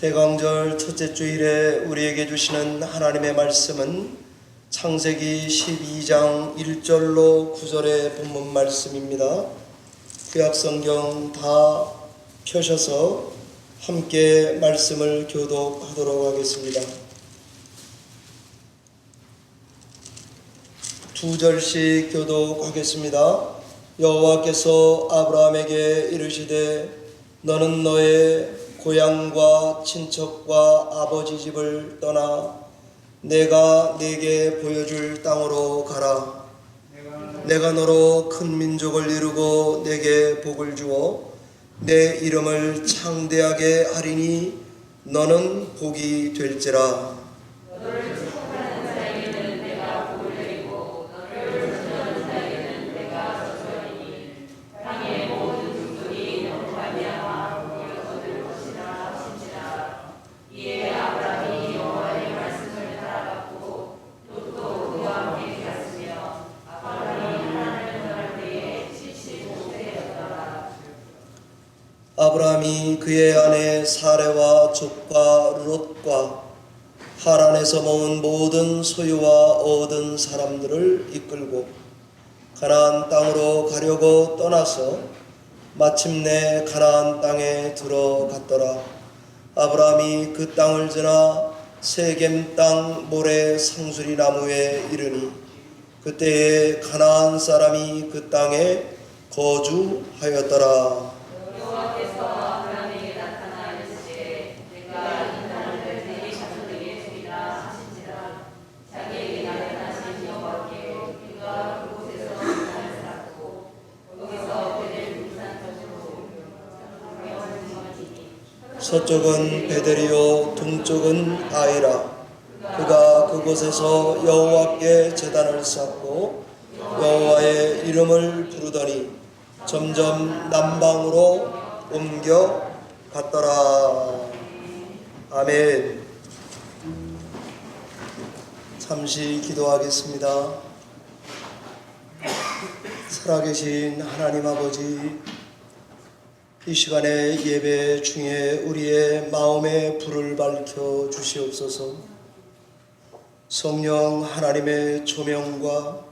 대강절 첫째 주일에 우리에게 주시는 하나님의 말씀은 창세기 12장 1절로 9절의 본문 말씀입니다. 구약성경 다 펴셔서 함께 말씀을 교독하도록 하겠습니다. 두 절씩 교독하겠습니다. 여호와께서 아브라함에게 이르시되 너는 너의 고향과 친척과 아버지 집을 떠나 내가 네게 보여줄 땅으로 가라. 내가 너로 큰 민족을 이루고 내게 복을 주어 내 이름을 창대하게 하리니 너는 복이 될지라. 아브라함이 그의 아내 사레와 족과 롯과 하란에서 모은 모든 소유와 얻은 사람들을 이끌고 가나안 땅으로 가려고 떠나서 마침내 가나안 땅에 들어갔더라. 아브라함이 그 땅을 지나 세겜 땅 모래 상수리 나무에 이르니 그때에 가나안 사람이 그 땅에 거주하였더라. 서쪽은 베델이요 동쪽은 아이라. 그가 그곳에서 여호와께 제단을 쌓고 여호와의 이름을 부르더니 점점 남방으로 옮겨 갔더라. 아멘. 잠시 기도하겠습니다. 살아계신 하나님 아버지, 이 시간에 예배 중에 우리의 마음의 불을 밝혀 주시옵소서. 성령 하나님의 조명과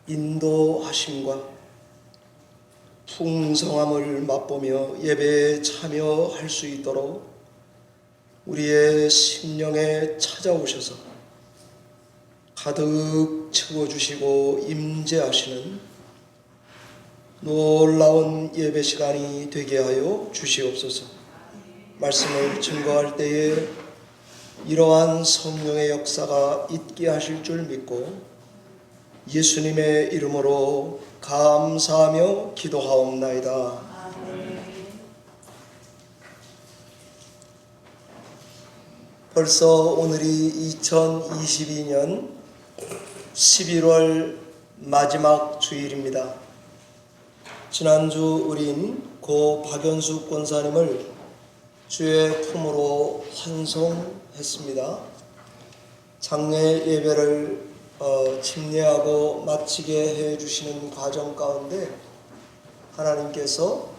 인도하심과 풍성함을 맛보며 예배에 참여할 수 있도록 우리의 심령에 찾아오셔서 가득 채워주시고 임재하시는 놀라운 예배 시간이 되게 하여 주시옵소서. 말씀을 증거할 때에 이러한 성령의 역사가 있게 하실 줄 믿고 예수님의 이름으로 감사하며 기도하옵나이다. 벌써 오늘이 2022년 11월 마지막 주일입니다. 지난주 우린 고 박연숙 권사님을 주의 품으로 환송했습니다. 장례 예배를 집례하고 마치게 해주시는 과정 가운데 하나님께서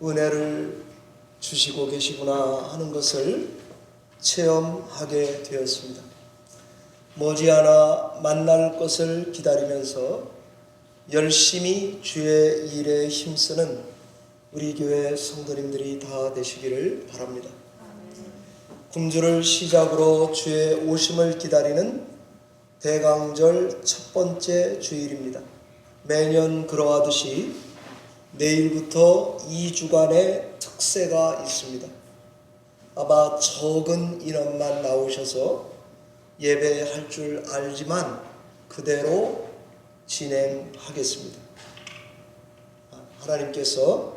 은혜를 주시고 계시구나 하는 것을 체험하게 되었습니다. 머지않아 만날 것을 기다리면서 열심히 주의 일에 힘쓰는 우리 교회 성도님들이 다 되시기를 바랍니다. 금주를 시작으로 주의 오심을 기다리는 대강절 첫 번째 주일입니다. 매년 그러하듯이 내일부터 2주간의 특세가 있습니다. 아마 적은 인원만 나오셔서 예배할 줄 알지만 그대로 진행하겠습니다. 하나님께서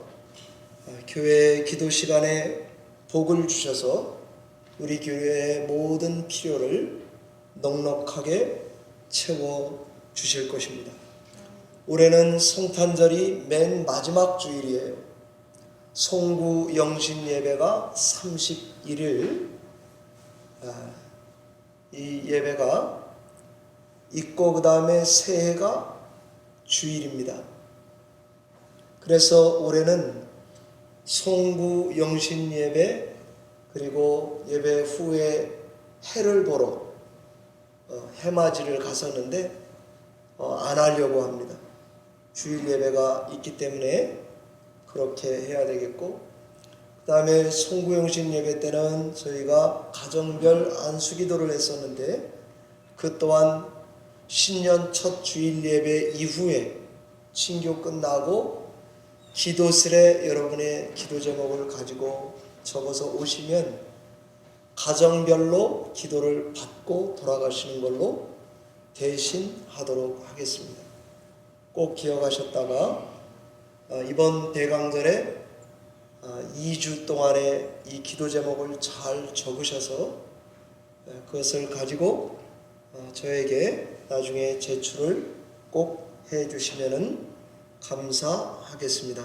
교회 기도 시간에 복을 주셔서 우리 교회의 모든 필요를 넉넉하게 채워 주실 것입니다. 올해는 성탄절이 맨 마지막 주일이에요. 송구 영신 예배가 31일, 이 예배가 있고 그 다음에 새해가 주일입니다. 그래서 올해는 송구 영신 예배 그리고 예배 후에 해를 보러 해맞이를 갔었는데 안 하려고 합니다. 주일 예배가 있기 때문에 그렇게 해야 되겠고, 그 다음에 송구영신 예배 때는 저희가 가정별 안수기도를 했었는데 그 또한 신년 첫 주일 예배 이후에 친교 끝나고 기도실에 여러분의 기도 제목을 가지고 적어서 오시면 가정별로 기도를 받고 돌아가시는 걸로 대신 하도록 하겠습니다. 꼭 기억하셨다가 이번 대강절에 2주 동안의 이 기도 제목을 잘 적으셔서 그것을 가지고 저에게 나중에 제출을 꼭 해주시면 감사하겠습니다.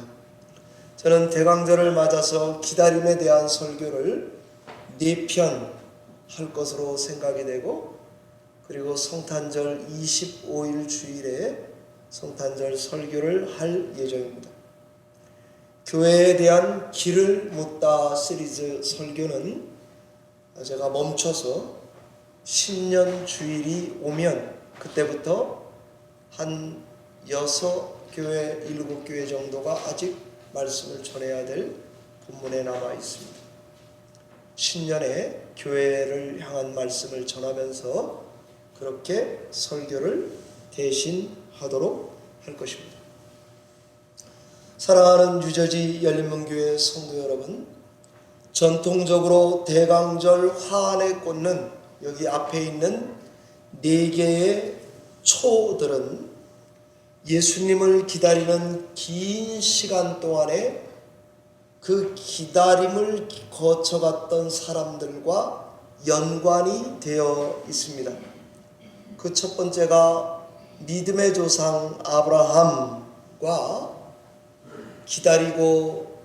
저는 대강절을 맞아서 기다림에 대한 설교를 4편 할 것으로 생각이 되고, 그리고 성탄절 25일 주일에 성탄절 설교를 할 예정입니다. 교회에 대한 길을 묻다 시리즈 설교는 제가 멈춰서 신년 주일이 오면 그때부터 한 6교회, 7교회 정도가 아직 말씀을 전해야 될 본문에 남아 있습니다. 신년에 교회를 향한 말씀을 전하면서 그렇게 설교를 대신 하도록 할 것입니다. 사랑하는 유저지 열린문교회 성도 여러분, 전통적으로 대강절 화환에 꽂는 여기 앞에 있는 4개의 초들은 예수님을 기다리는 긴 시간 동안에 그 기다림을 거쳐갔던 사람들과 연관이 되어 있습니다. 그 첫 번째가 믿음의 조상 아브라함과 기다리고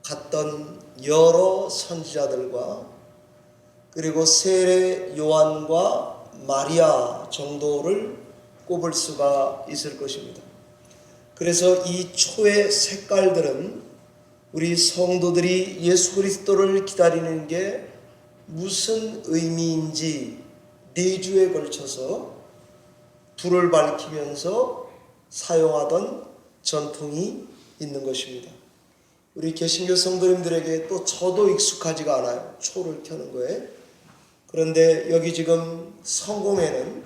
갔던 여러 선지자들과 그리고 세례 요한과 마리아 정도를 꼽을 수가 있을 것입니다. 그래서 이 초의 색깔들은 우리 성도들이 예수 그리스도를 기다리는 게 무슨 의미인지 4주에 걸쳐서 불을 밝히면서 사용하던 전통이 있는 것입니다. 우리 개신교 성도님들에게 또 저도 익숙하지가 않아요. 초를 켜는 거에. 그런데 여기 지금 성공회는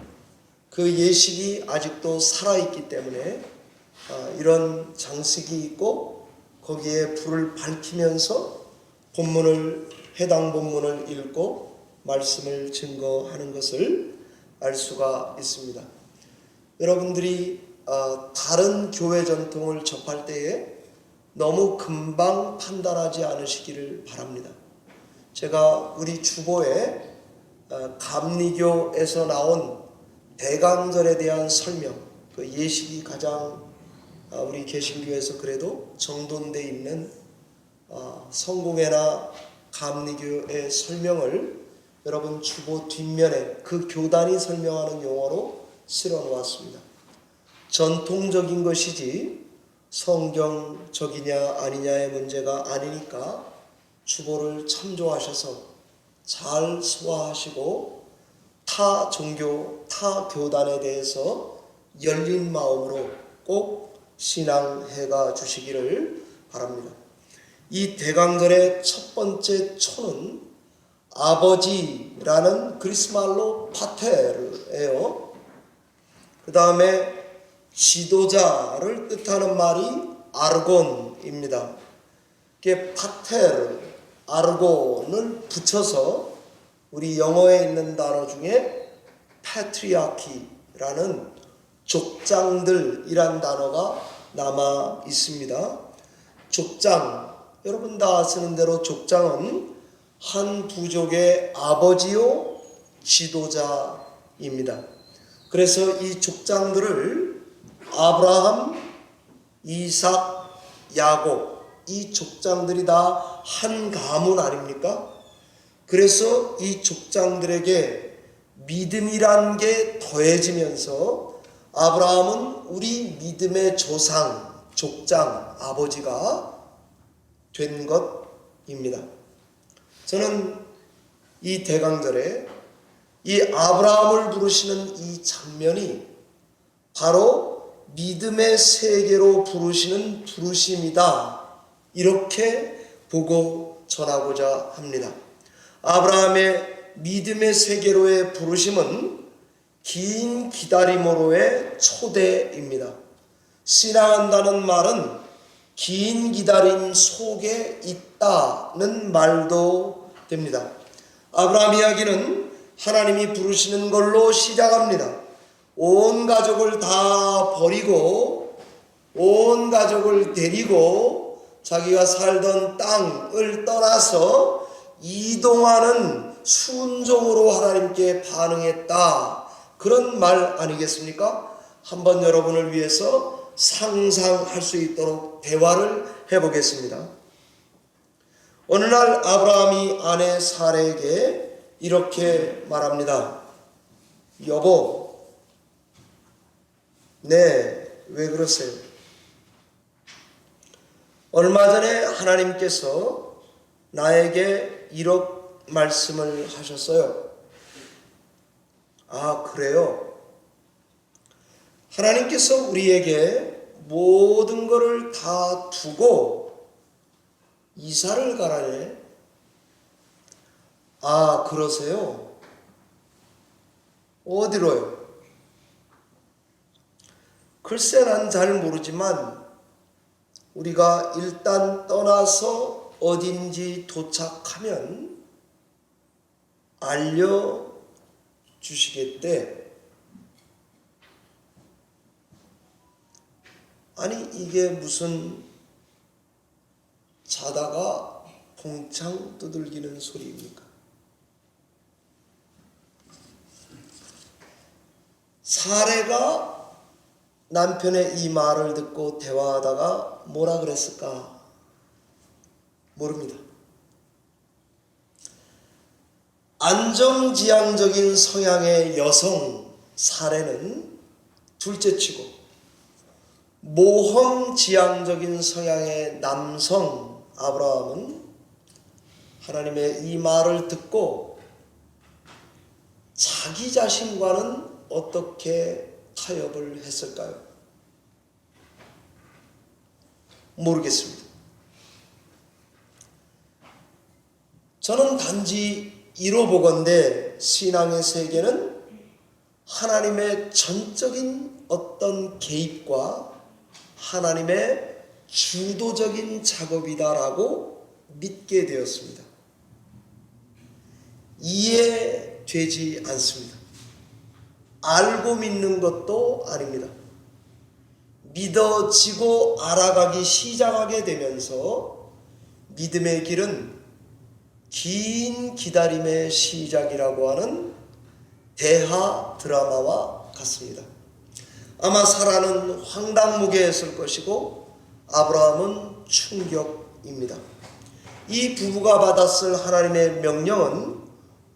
그 예식이 아직도 살아있기 때문에 이런 장식이 있고 거기에 불을 밝히면서 해당 본문을 읽고 말씀을 증거하는 것을 알 수가 있습니다. 여러분들이 다른 교회 전통을 접할 때에 너무 금방 판단하지 않으시기를 바랍니다. 제가 우리 주보에 감리교에서 나온 대강절에 대한 설명, 그 예식이 가장 우리 개신교에서 그래도 정돈되어 있는 성공회나 감리교의 설명을 여러분 주보 뒷면에 그 교단이 설명하는 용어로 실어 놓았습니다. 전통적인 것이지 성경적이냐 아니냐의 문제가 아니니까 주보를 참조하셔서 잘 소화하시고 타 종교, 타 교단에 대해서 열린 마음으로 꼭 신앙해가 주시기를 바랍니다. 이 대강절의 첫 번째 초는 아버지라는 그리스 말로 파테르예요. 그 다음에 지도자를 뜻하는 말이 아르곤입니다. 이게 파테르, 아르곤을 붙여서 우리 영어에 있는 단어 중에 패트리아키라는 족장들이란 단어가 남아 있습니다. 족장, 여러분 다 아시는 대로 족장은 한 부족의 아버지요 지도자입니다. 그래서 이 족장들을 아브라함, 이삭, 야곱, 이 족장들이 다 한 가문 아닙니까? 그래서 이 족장들에게 믿음이란 게 더해지면서 아브라함은 우리 믿음의 조상, 족장, 아버지가 된 것입니다. 저는 이 대강절에 이 아브라함을 부르시는 이 장면이 바로 믿음의 세계로 부르시는 부르심이다, 이렇게 보고 전하고자 합니다. 아브라함의 믿음의 세계로의 부르심은 긴 기다림으로의 초대입니다. 신앙한다는 말은 긴 기다림 속에 있다는 말도 됩니다. 아브라함 이야기는 하나님이 부르시는 걸로 시작합니다. 온 가족을 다 버리고 온 가족을 데리고 자기가 살던 땅을 떠나서 이동하는 순종으로 하나님께 반응했다, 그런 말 아니겠습니까? 한번 여러분을 위해서 상상할 수 있도록 대화를 해보겠습니다. 어느 날 아브라함이 아내 사라에게 이렇게 말합니다. 여보, 네, 왜 그러세요? 얼마 전에 하나님께서 나에게 이렇게 말씀을 하셨어요. 아, 그래요? 하나님께서 우리에게 모든 것을 다 두고 이사를 가라네. 아, 그러세요? 어디로요? 글쎄, 난 잘 모르지만 우리가 일단 떠나서 어딘지 도착하면 알려주시겠대. 아니, 이게 무슨 자다가 봉창 두들기는 소리입니까? 사례가 남편의 이 말을 듣고 대화하다가 뭐라 그랬을까? 모릅니다. 안정지향적인 성향의 여성 사례는 둘째치고 모험지향적인 성향의 남성 아브라함은 하나님의 이 말을 듣고 자기 자신과는 어떻게 타협을 했을까요? 모르겠습니다. 저는 단지 이로 보건대 신앙의 세계는 하나님의 전적인 어떤 개입과 하나님의 주도적인 작업이다라고 믿게 되었습니다. 이해되지 않습니다. 알고 믿는 것도 아닙니다. 믿어지고 알아가기 시작하게 되면서 믿음의 길은 긴 기다림의 시작이라고 하는 대하 드라마와 같습니다. 아마 사라는 황당무계했을 것이고 아브라함은 충격입니다. 이 부부가 받았을 하나님의 명령은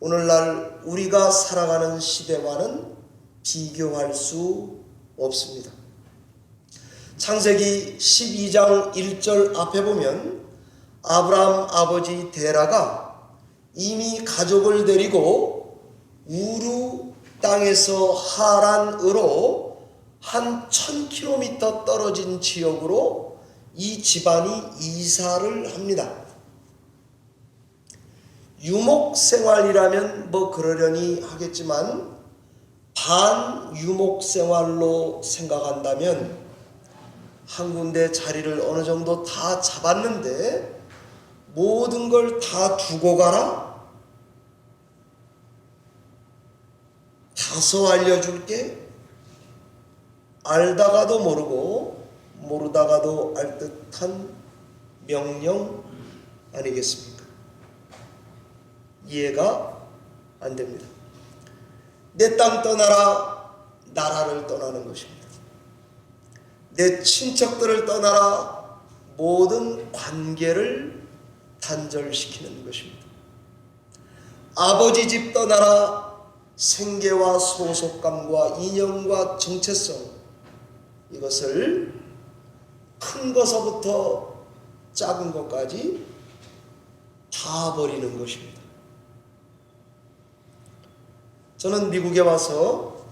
오늘날 우리가 살아가는 시대와는 비교할 수 없습니다. 창세기 12장 1절 앞에 보면 아브라함 아버지 데라가 이미 가족을 데리고 우루 땅에서 하란으로 한 1000km 떨어진 지역으로 이 집안이 이사를 합니다. 유목생활이라면 뭐 그러려니 하겠지만 반유목생활로 생각한다면 한 군데 자리를 어느 정도 다 잡았는데 모든 걸 다 두고 가라? 다소 알려줄게? 알다가도 모르고 모르다가도 알 듯한 명령 아니겠습니까? 이해가 안 됩니다. 내 땅 떠나라, 나라를 떠나는 것입니다. 내 친척들을 떠나라, 모든 관계를 단절시키는 것입니다. 아버지 집 떠나라, 생계와 소속감과 인연과 정체성, 이것을 큰 것서부터 작은 것까지 다 버리는 것입니다. 저는 미국에 와서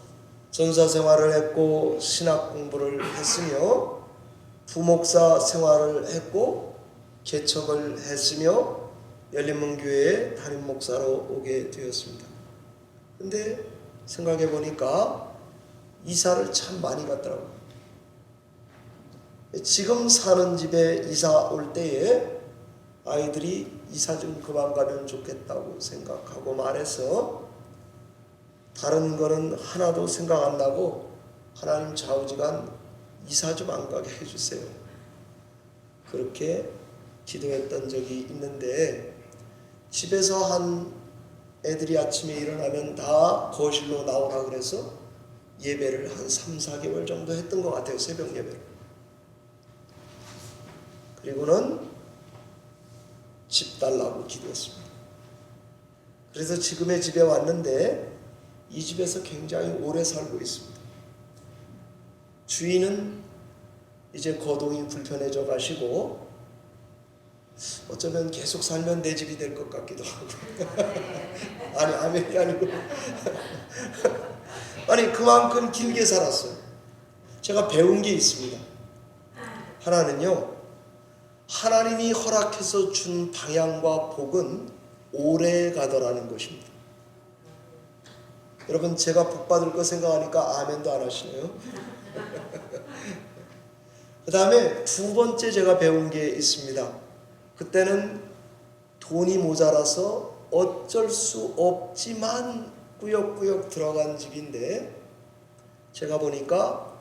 전사 생활을 했고 신학 공부를 했으며 부목사 생활을 했고 개척을 했으며 열린문교회의 담임 목사로 오게 되었습니다. 근데 생각해 보니까 이사를 참 많이 갔더라고요. 지금 사는 집에 이사 올 때에 아이들이 이사 좀 그만 가면 좋겠다고 생각하고 말해서 다른 거는 하나도 생각 안 나고 하나님 좌우지간 이사 좀 안 가게 해주세요. 그렇게 기도했던 적이 있는데 집에서 한 애들이 아침에 일어나면 다 거실로 나오라 그래서 예배를 한 3-4개월 정도 했던 것 같아요. 새벽 예배를. 그리고는 집 달라고 기도했습니다. 그래서 지금의 집에 왔는데 이 집에서 굉장히 오래 살고 있습니다. 주인은 이제 거동이 불편해져 가시고 어쩌면 계속 살면 내 집이 될 것 같기도 하고 아니 아멘이 아니고 아니 그만큼 길게 살았어요. 제가 배운 게 있습니다. 하나는요, 하나님이 허락해서 준 방향과 복은 오래 가더라는 것입니다. 여러분, 제가 복 받을 거 생각하니까 아멘도 안 하시네요. 그 다음에 두 번째 제가 배운 게 있습니다. 그때는 돈이 모자라서 어쩔 수 없지만 꾸역꾸역 들어간 집인데 제가 보니까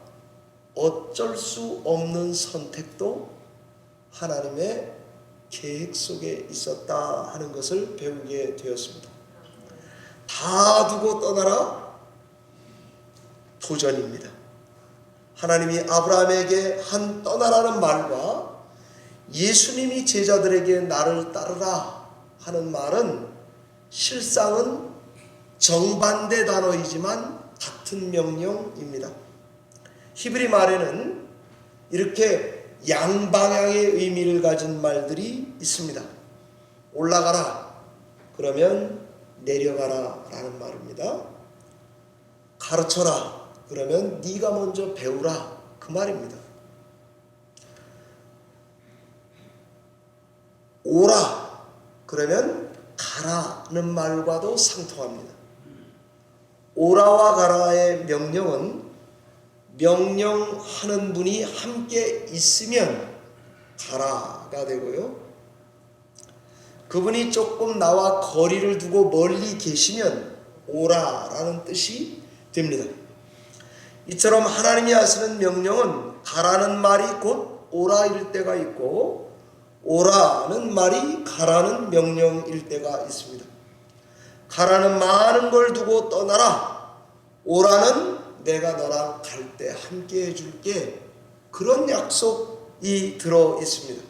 어쩔 수 없는 선택도 하나님의 계획 속에 있었다 하는 것을 배우게 되었습니다. 다 두고 떠나라? 도전입니다. 하나님이 아브라함에게 한 떠나라는 말과 예수님이 제자들에게 나를 따르라 하는 말은 실상은 정반대 단어이지만 같은 명령입니다. 히브리 말에는 이렇게 양방향의 의미를 가진 말들이 있습니다. 올라가라 그러면 내려가라 라는 말입니다. 가르쳐라 그러면 네가 먼저 배우라 그 말입니다. 오라 그러면 가라는 말과도 상통합니다. 오라와 가라의 명령은 명령하는 분이 함께 있으면 가라가 되고요, 그분이 조금 나와 거리를 두고 멀리 계시면 오라라는 뜻이 됩니다. 이처럼 하나님이 하시는 명령은 가라는 말이 곧 오라일 때가 있고 오라는 말이 가라는 명령일 때가 있습니다. 가라는 많은 걸 두고 떠나라, 오라는 내가 너랑 갈 때 함께 해줄게, 그런 약속이 들어 있습니다.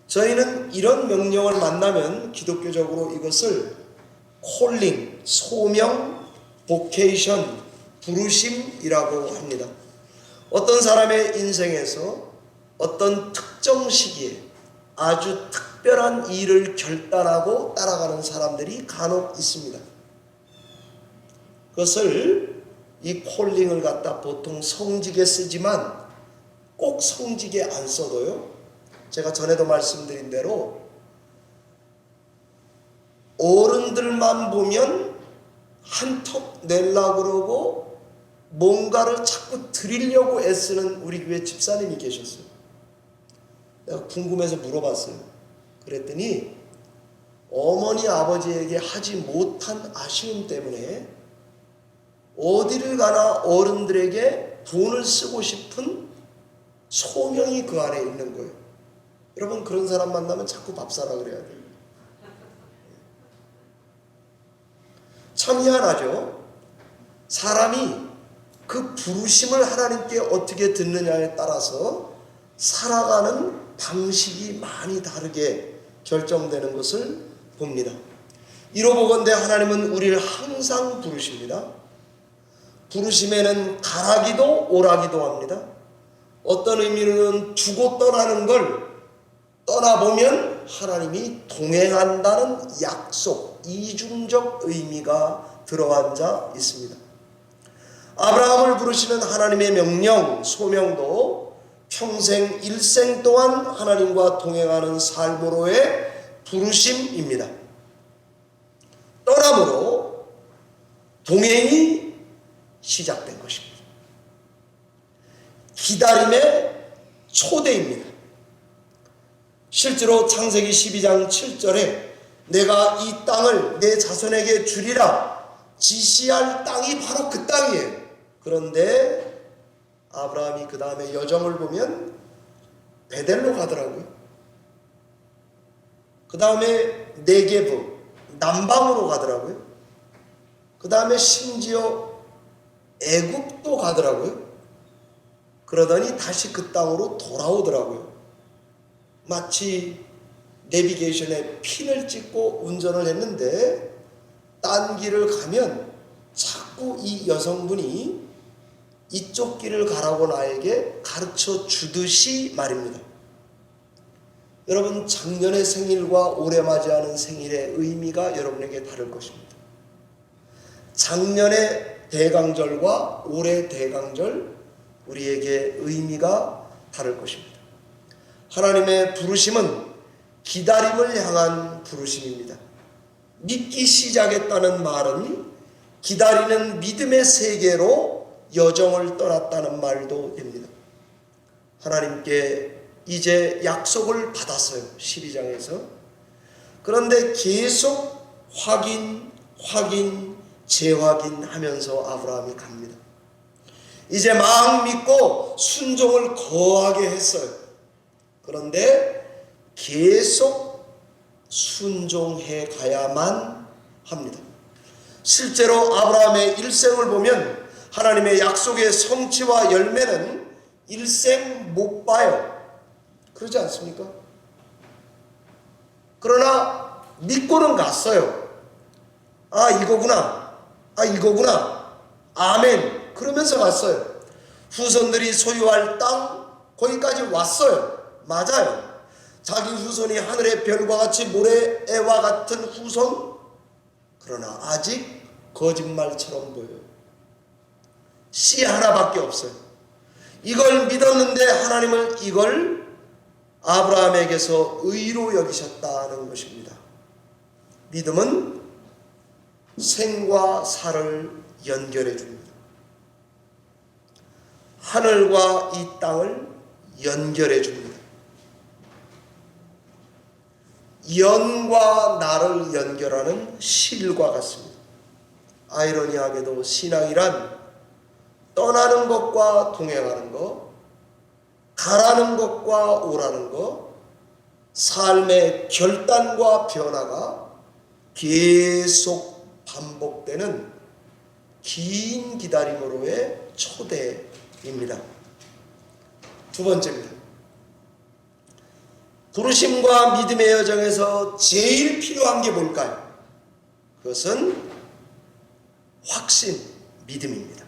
저희는 이런 명령을 만나면 기독교적으로 이것을 콜링, 소명, 보케이션, 부르심이라고 합니다. 어떤 사람의 인생에서 어떤 특정 시기에 아주 특별한 일을 결단하고 따라가는 사람들이 간혹 있습니다. 그것을 이 콜링을 갖다 보통 성직에 쓰지만 꼭 성직에 안 써도요, 제가 전에도 말씀드린 대로 어른들만 보면 한턱 내려고 그러고 뭔가를 자꾸 드리려고 애쓰는 우리 교회 집사님이 계셨어요. 내가 궁금해서 물어봤어요. 그랬더니 어머니 아버지에게 하지 못한 아쉬움 때문에 어디를 가나 어른들에게 돈을 쓰고 싶은 소명이 그 안에 있는 거예요. 여러분, 그런 사람 만나면 자꾸 밥 사라 그래야 돼요. 참 희한하죠. 사람이 그 부르심을 하나님께 어떻게 듣느냐에 따라서 살아가는 방식이 많이 다르게 결정되는 것을 봅니다. 이로 보건대 하나님은 우리를 항상 부르십니다. 부르심에는 가라기도 오라기도 합니다. 어떤 의미로는 두고 떠나는 걸 떠나보면 하나님이 동행한다는 약속, 이중적 의미가 들어앉아 있습니다. 아브라함을 부르시는 하나님의 명령, 소명도 평생 일생 동안 하나님과 동행하는 삶으로의 부르심입니다. 떠남으로 동행이 시작된 것입니다. 기다림의 초대입니다. 실제로 창세기 12장 7절에 내가 이 땅을 내 자손에게 주리라 지시할 땅이 바로 그 땅이에요. 그런데 아브라함이 그 다음에 여정을 보면 베델로 가더라고요. 그 다음에 네게브 남방으로 가더라고요. 그 다음에 심지어 애굽도 가더라고요. 그러더니 다시 그 땅으로 돌아오더라고요. 마치 내비게이션에 핀을 찍고 운전을 했는데 딴 길을 가면 자꾸 이 여성분이 이쪽 길을 가라고 나에게 가르쳐 주듯이 말입니다. 여러분, 작년의 생일과 올해 맞이하는 생일의 의미가 여러분에게 다를 것입니다. 작년의 대강절과 올해 대강절 우리에게 의미가 다를 것입니다. 하나님의 부르심은 기다림을 향한 부르심입니다. 믿기 시작했다는 말은 기다리는 믿음의 세계로 여정을 떠났다는 말도 됩니다. 하나님께 이제 약속을 받았어요. 12장에서. 그런데 계속 확인, 재확인하면서 아브라함이 갑니다. 이제 막 믿고 순종을 거하게 했어요. 그런데 계속 순종해 가야만 합니다. 실제로 아브라함의 일생을 보면 하나님의 약속의 성취와 열매는 일생 못 봐요. 그러지 않습니까? 그러나 믿고는 갔어요. 아, 이거구나. 아멘. 그러면서 갔어요. 후손들이 소유할 땅 거기까지 왔어요. 맞아요. 자기 후손이 하늘의 별과 같이 모래와 같은 후손. 그러나 아직 거짓말처럼 보여요. 씨 하나밖에 없어요. 이걸 믿었는데 하나님은 이걸 아브라함에게서 의로 여기셨다는 것입니다. 믿음은 생과 사를 연결해 줍니다. 하늘과 이 땅을 연결해 줍니다. 연과 나를 연결하는 실과 같습니다. 아이러니하게도 신앙이란 떠나는 것과 동행하는 것, 가라는 것과 오라는 것, 삶의 결단과 변화가 계속 반복되는 긴 기다림으로의 초대입니다. 두 번째입니다. 부르심과 믿음의 여정에서 제일 필요한 게 뭘까요? 그것은 확신, 믿음입니다.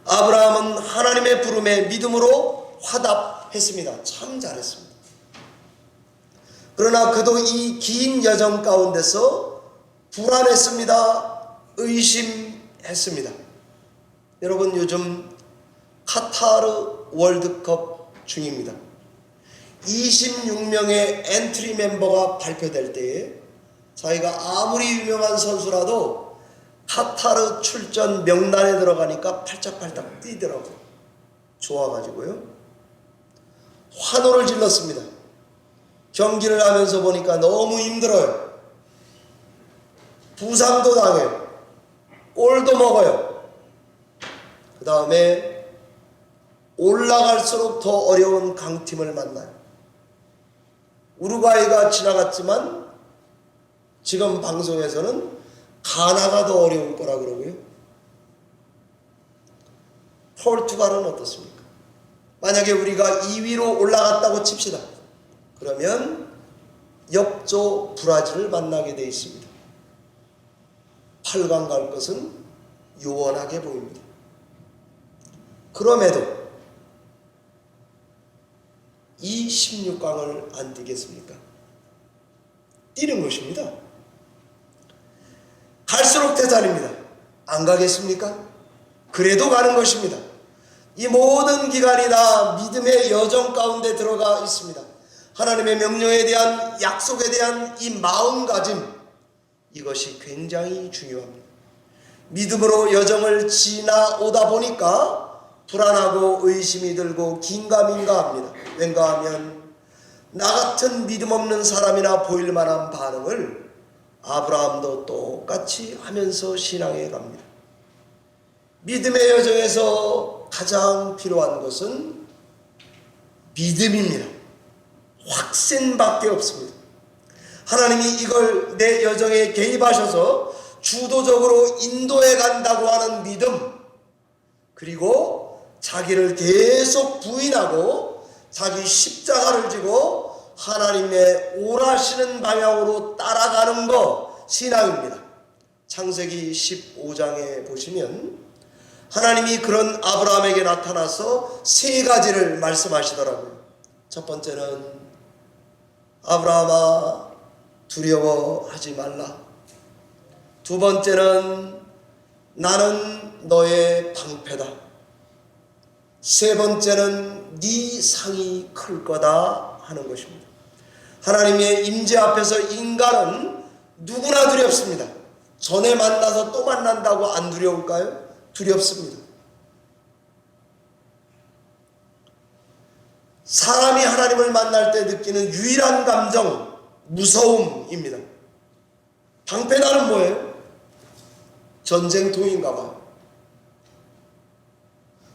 아브라함은 하나님의 부름에 믿음으로 화답했습니다. 참 잘했습니다. 그러나 그도 이 긴 여정 가운데서 불안했습니다. 의심했습니다. 여러분, 요즘 카타르 월드컵 중입니다. 26명의 엔트리 멤버가 발표될 때에 자기가 아무리 유명한 선수라도 카타르 출전 명단에 들어가니까 팔짝팔짝 뛰더라고요. 좋아가지고요. 환호를 질렀습니다. 경기를 하면서 보니까 너무 힘들어요. 부상도 당해요. 골도 먹어요. 그 다음에 올라갈수록 더 어려운 강팀을 만나요. 우루과이가 지나갔지만 지금 방송에서는 가나가 더 어려울 거라 그러고요. 포르투갈은 어떻습니까? 만약에 우리가 2위로 올라갔다고 칩시다. 그러면 옆조 브라질을 만나게 돼 있습니다. 8강 갈 것은 요원하게 보입니다. 그럼에도 이 16강을 안 뛰겠습니까? 뛰는 것입니다. 갈수록 대단입니다. 안 가겠습니까? 그래도 가는 것입니다. 이 모든 기간이 다 믿음의 여정 가운데 들어가 있습니다. 하나님의 명령에 대한, 약속에 대한 이 마음가짐, 이것이 굉장히 중요합니다. 믿음으로 여정을 지나오다 보니까 불안하고 의심이 들고 긴가민가합니다. 왠가 하면 나 같은 믿음 없는 사람이나 보일 만한 반응을 아브라함도 똑같이 하면서 신앙해 갑니다. 믿음의 여정에서 가장 필요한 것은 믿음입니다. 확신밖에 없습니다. 하나님이 이걸 내 여정에 개입하셔서 주도적으로 인도해 간다고 하는 믿음, 그리고 자기를 계속 부인하고 자기 십자가를 지고 하나님의 오라시는 방향으로 따라가는 거, 신앙입니다. 창세기 15장에 보시면 하나님이 그런 아브라함에게 나타나서 세 가지를 말씀하시더라고요. 첫 번째는 아브라함아 두려워하지 말라. 두 번째는 나는 너의 방패다. 세 번째는 네 상이 클 거다 하는 것입니다. 하나님의 임재 앞에서 인간은 누구나 두렵습니다. 전에 만나서 또 만난다고 안 두려울까요? 두렵습니다. 사람이 하나님을 만날 때 느끼는 유일한 감정, 무서움입니다. 방패다는 뭐예요? 전쟁통인가 봐요.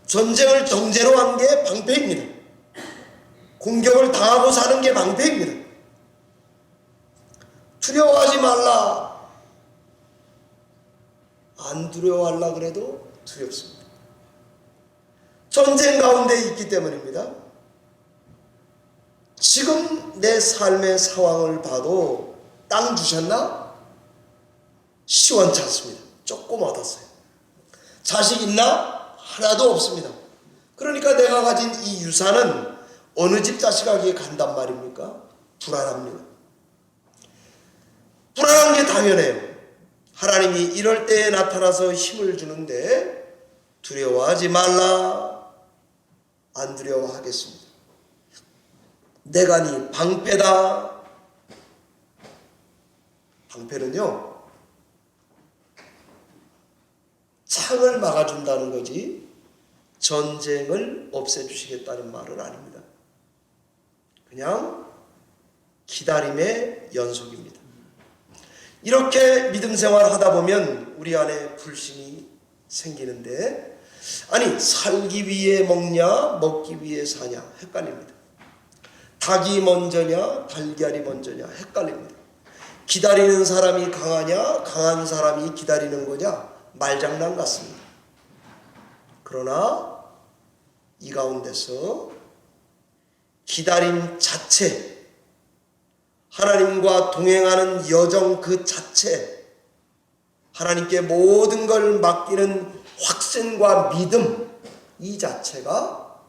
전쟁을 정제로 한 게 방패입니다. 공격을 당하고 사는 게 방패입니다. 두려워하지 말라. 안 두려워하려 그래도 두렵습니다. 전쟁 가운데 있기 때문입니다. 지금 내 삶의 상황을 봐도 땅 주셨나? 시원치 않습니다. 조금 얻었어요. 자식 있나? 하나도 없습니다. 그러니까 내가 가진 이 유산은 어느 집 자식에게 간단 말입니까? 불안합니다. 불안한 게 당연해요. 하나님이 이럴 때에 나타나서 힘을 주는데 두려워하지 말라. 안 두려워하겠습니다. 내가 네 방패다. 방패는요, 창을 막아준다는 거지 전쟁을 없애주시겠다는 말은 아닙니다. 그냥 기다림의 연속입니다. 이렇게 믿음 생활을 하다 보면 우리 안에 불신이 생기는데, 아니 살기 위해 먹냐 먹기 위해 사냐 헷갈립니다. 닭이 먼저냐 달걀이 먼저냐 헷갈립니다. 기다리는 사람이 강하냐 강한 사람이 기다리는 거냐 말장난 같습니다. 그러나 이 가운데서 기다림 자체, 하나님과 동행하는 여정 그 자체, 하나님께 모든 걸 맡기는 확신과 믿음, 이 자체가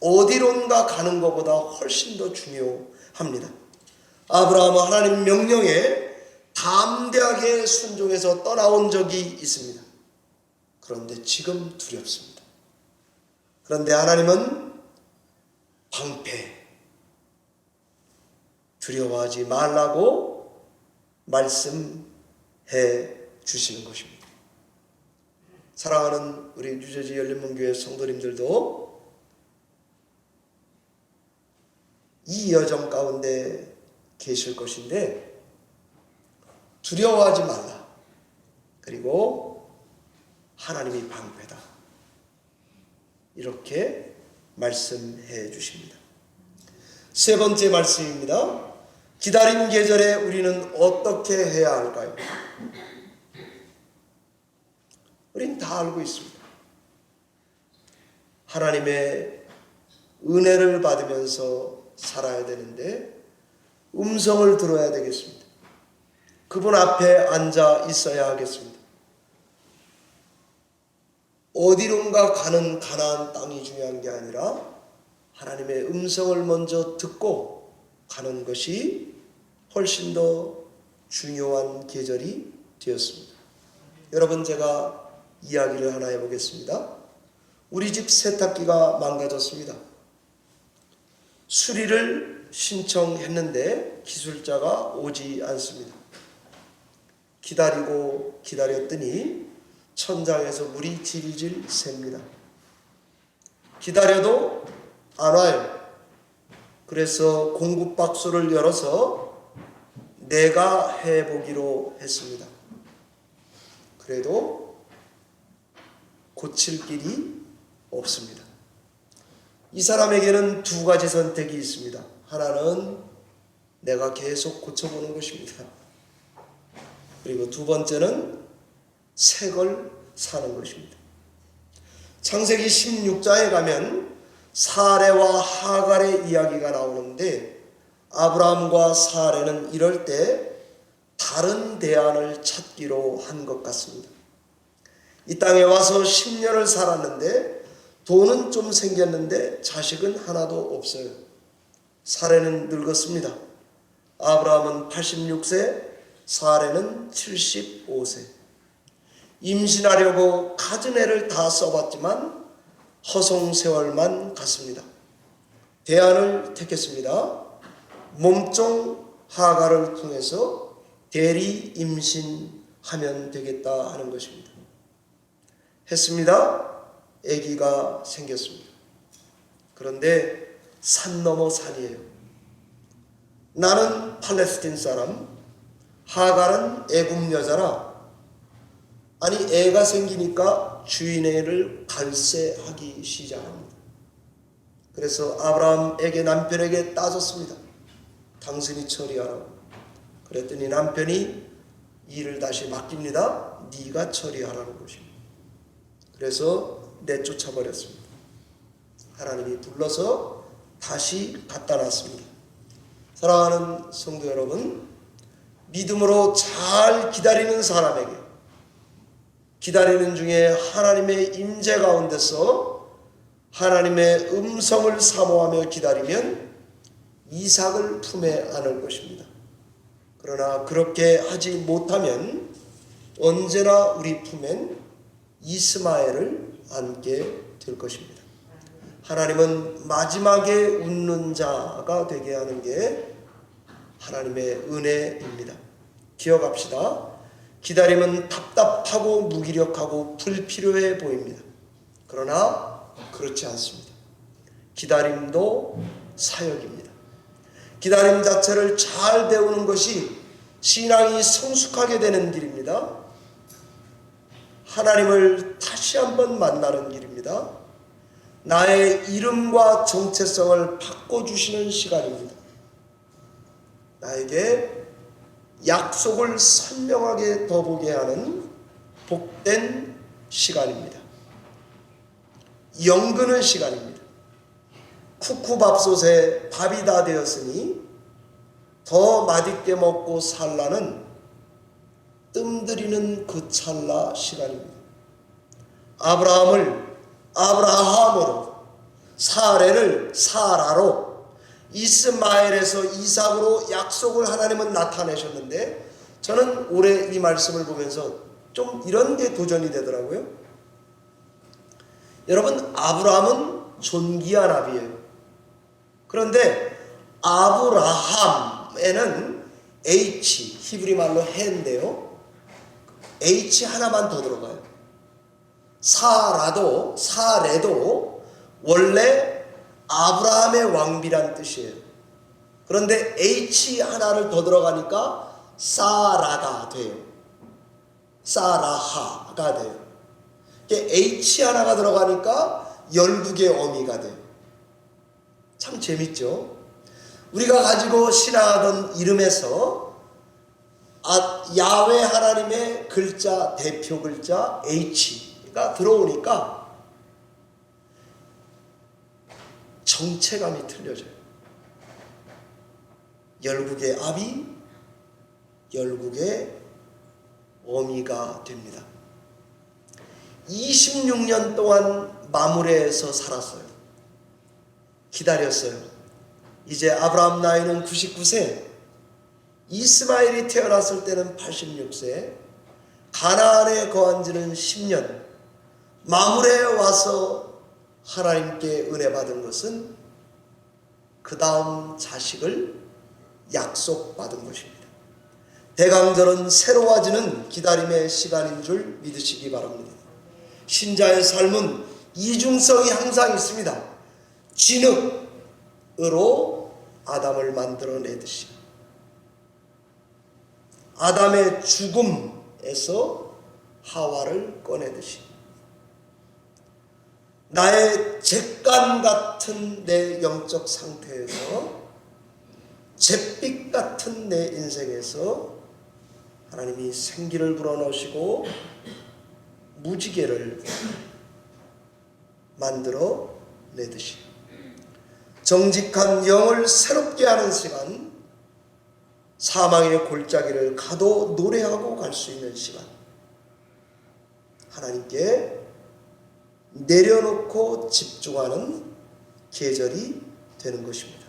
어디론가 가는 것보다 훨씬 더 중요합니다. 아브라함은 하나님 명령에 담대하게 순종해서 떠나온 적이 있습니다. 그런데 지금 두렵습니다. 그런데 하나님은 방패, 두려워하지 말라고 말씀해 주시는 것입니다. 사랑하는 우리 뉴저지 열린문교회 성도님들도 이 여정 가운데 계실 것인데 두려워하지 말라. 그리고 하나님이 방패다. 이렇게 말씀해 주십니다. 세 번째 말씀입니다. 기다림 계절에 우리는 어떻게 해야 할까요? 우린 다 알고 있습니다. 하나님의 은혜를 받으면서 살아야 되는데 음성을 들어야 되겠습니다. 그분 앞에 앉아 있어야 하겠습니다. 어디론가 가는 가나안 땅이 중요한 게 아니라 하나님의 음성을 먼저 듣고 가는 것이 훨씬 더 중요한 계절이 되었습니다. 여러분, 제가 이야기를 하나 해보겠습니다. 우리 집 세탁기가 망가졌습니다. 수리를 신청했는데 기술자가 오지 않습니다. 기다리고 기다렸더니 천장에서 물이 질질 셉니다. 기다려도 안 와요. 그래서 공급박스를 열어서 내가 해보기로 했습니다. 그래도 고칠 길이 없습니다. 이 사람에게는 두 가지 선택이 있습니다. 하나는 내가 계속 고쳐보는 것입니다. 그리고 두 번째는 새 걸 사는 것입니다. 창세기 16장에 가면 사레와 하갈의 이야기가 나오는데 아브라함과 사레는 이럴 때 다른 대안을 찾기로 한 것 같습니다. 이 땅에 와서 10년을 살았는데 돈은 좀 생겼는데 자식은 하나도 없어요. 사레는 늙었습니다. 아브라함은 86세, 사레는 75세. 임신하려고 가진 애를 다 써봤지만 허송세월만 갔습니다. 대안을 택했습니다. 몸종 하갈을 통해서 대리 임신하면 되겠다 하는 것입니다. 했습니다. 아기가 생겼습니다. 그런데 산 넘어 산이에요. 나는 팔레스틴 사람, 하갈은 애굽 여자라. 아니, 애가 생기니까 주인애를 갈세하기 시작합니다. 그래서 아브라함에게 남편에게 따졌습니다. 당신이 처리하라고. 그랬더니 남편이 일을 다시 맡깁니다. 네가 처리하라는 것입니다. 그래서 내쫓아 버렸습니다. 하나님이 불러서 다시 갖다 놨습니다. 사랑하는 성도 여러분, 믿음으로 잘 기다리는 사람에게 기다리는 중에 하나님의 임재 가운데서 하나님의 음성을 사모하며 기다리면 이삭을 품에 안을 것입니다. 그러나 그렇게 하지 못하면 언제나 우리 품엔 이스마엘을 안게 될 것입니다. 하나님은 마지막에 웃는 자가 되게 하는 게 하나님의 은혜입니다. 기억합시다. 기다림은 답답하고 무기력하고 불필요해 보입니다. 그러나 그렇지 않습니다. 기다림도 사역입니다. 기다림 자체를 잘 배우는 것이 신앙이 성숙하게 되는 길입니다. 하나님을 다시 한번 만나는 길입니다. 나의 이름과 정체성을 바꿔주시는 시간입니다. 나에게 약속을 선명하게 더 보게 하는 복된 시간입니다. 영그는 시간입니다. 쿠쿠밥솥에 밥이 다 되었으니 더 맛있게 먹고 살라는 뜸들이는 그 찰나 시간입니다. 아브라함을 아브라함으로, 사레를 사라로, 이스마엘에서 이삭으로 약속을 하나님은 나타내셨는데 저는 올해 이 말씀을 보면서 좀 이런 게 도전이 되더라고요. 여러분, 아브라함은 존귀한 아비예요. 그런데 아브라함에는 H, 히브리 말로 해인데요, H 하나만 더 들어가요. 사레도 원래 아브라함의 왕비란 뜻이에요. 그런데 H 하나를 더 들어가니까 사라가 돼요. 사라하가 돼요. H 하나가 들어가니까 열국의 어미가 돼요. 참 재밌죠? 우리가 가지고 신앙하던 이름에서 야훼 하나님의 글자, 대표 글자 H가 들어오니까 정체감이 틀려져요. 열국의 아비, 열국의 어미가 됩니다. 26년 동안 마므레에서 살았어요. 기다렸어요. 이제 아브라함 나이는 99세, 이스마엘이 태어났을 때는 86세, 가나안에 거한 지는 10년, 마물에 와서 하나님께 은혜 받은 것은 그 다음 자식을 약속받은 것입니다. 대강절은 새로워지는 기다림의 시간인 줄 믿으시기 바랍니다. 신자의 삶은 이중성이 항상 있습니다. 진흙으로 아담을 만들어내듯이 아담의 죽음에서 하와를 꺼내듯이 나의 잿간 같은 내 영적 상태에서 잿빛 같은 내 인생에서 하나님이 생기를 불어넣으시고 무지개를 만들어 내듯이 정직한 영을 새롭게 하는 시간, 사망의 골짜기를 가도 노래하고 갈 수 있는 시간, 하나님께 내려놓고 집중하는 계절이 되는 것입니다.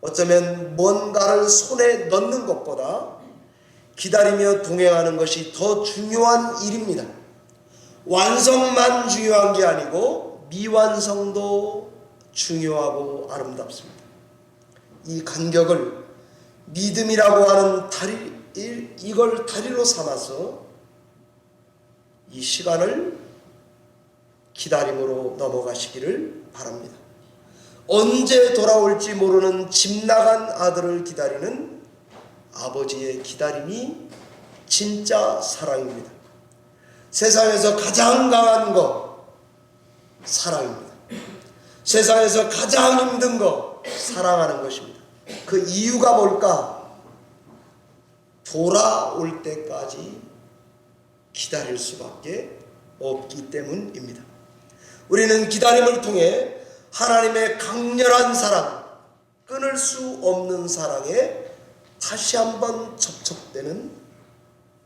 어쩌면 뭔가를 손에 넣는 것보다 기다리며 동행하는 것이 더 중요한 일입니다. 완성만 중요한 게 아니고 미완성도 중요하고 아름답습니다. 이 간격을 믿음이라고 하는 이걸 다리로 삼아서 이 시간을 기다림으로 넘어가시기를 바랍니다. 언제 돌아올지 모르는 집 나간 아들을 기다리는 아버지의 기다림이 진짜 사랑입니다. 세상에서 가장 강한 거 사랑입니다. 세상에서 가장 힘든 거 사랑하는 것입니다. 그 이유가 뭘까? 돌아올 때까지 기다릴 수밖에 없기 때문입니다. 우리는 기다림을 통해 하나님의 강렬한 사랑, 끊을 수 없는 사랑에 다시 한번 접촉되는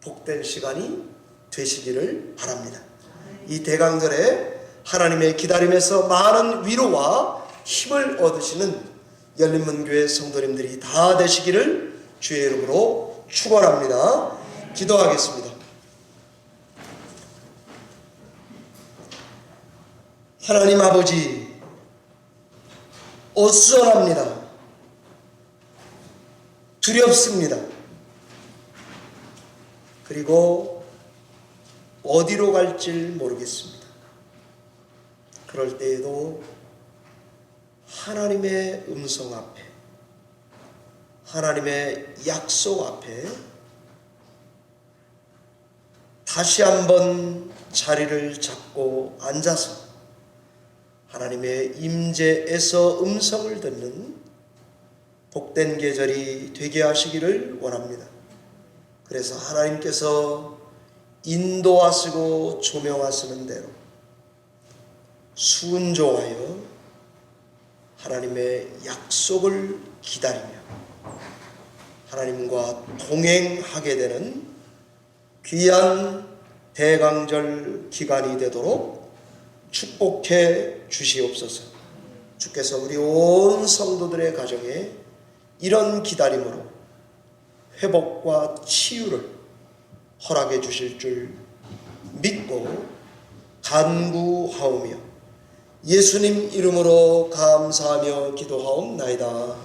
복된 시간이 되시기를 바랍니다. 이 대강절에 하나님의 기다림에서 많은 위로와 힘을 얻으시는 열린문교회 성도님들이 다 되시기를 주의 이름으로 축원합니다. 기도하겠습니다. 하나님 아버지, 어수선합니다. 두렵습니다. 그리고 어디로 갈지 모르겠습니다. 그럴 때에도 하나님의 음성 앞에, 하나님의 약속 앞에 다시 한번 자리를 잡고 앉아서 하나님의 임재에서 음성을 듣는 복된 계절이 되게 하시기를 원합니다. 그래서 하나님께서 인도하시고 조명하시는 대로 순종하여 하나님의 약속을 기다리며 하나님과 동행하게 되는 귀한 대강절 기간이 되도록 축복해 주시옵소서. 주께서 우리 온 성도들의 가정에 이런 기다림으로 회복과 치유를 허락해 주실 줄 믿고 간구하오며 예수님 이름으로 감사하며 기도하옵나이다.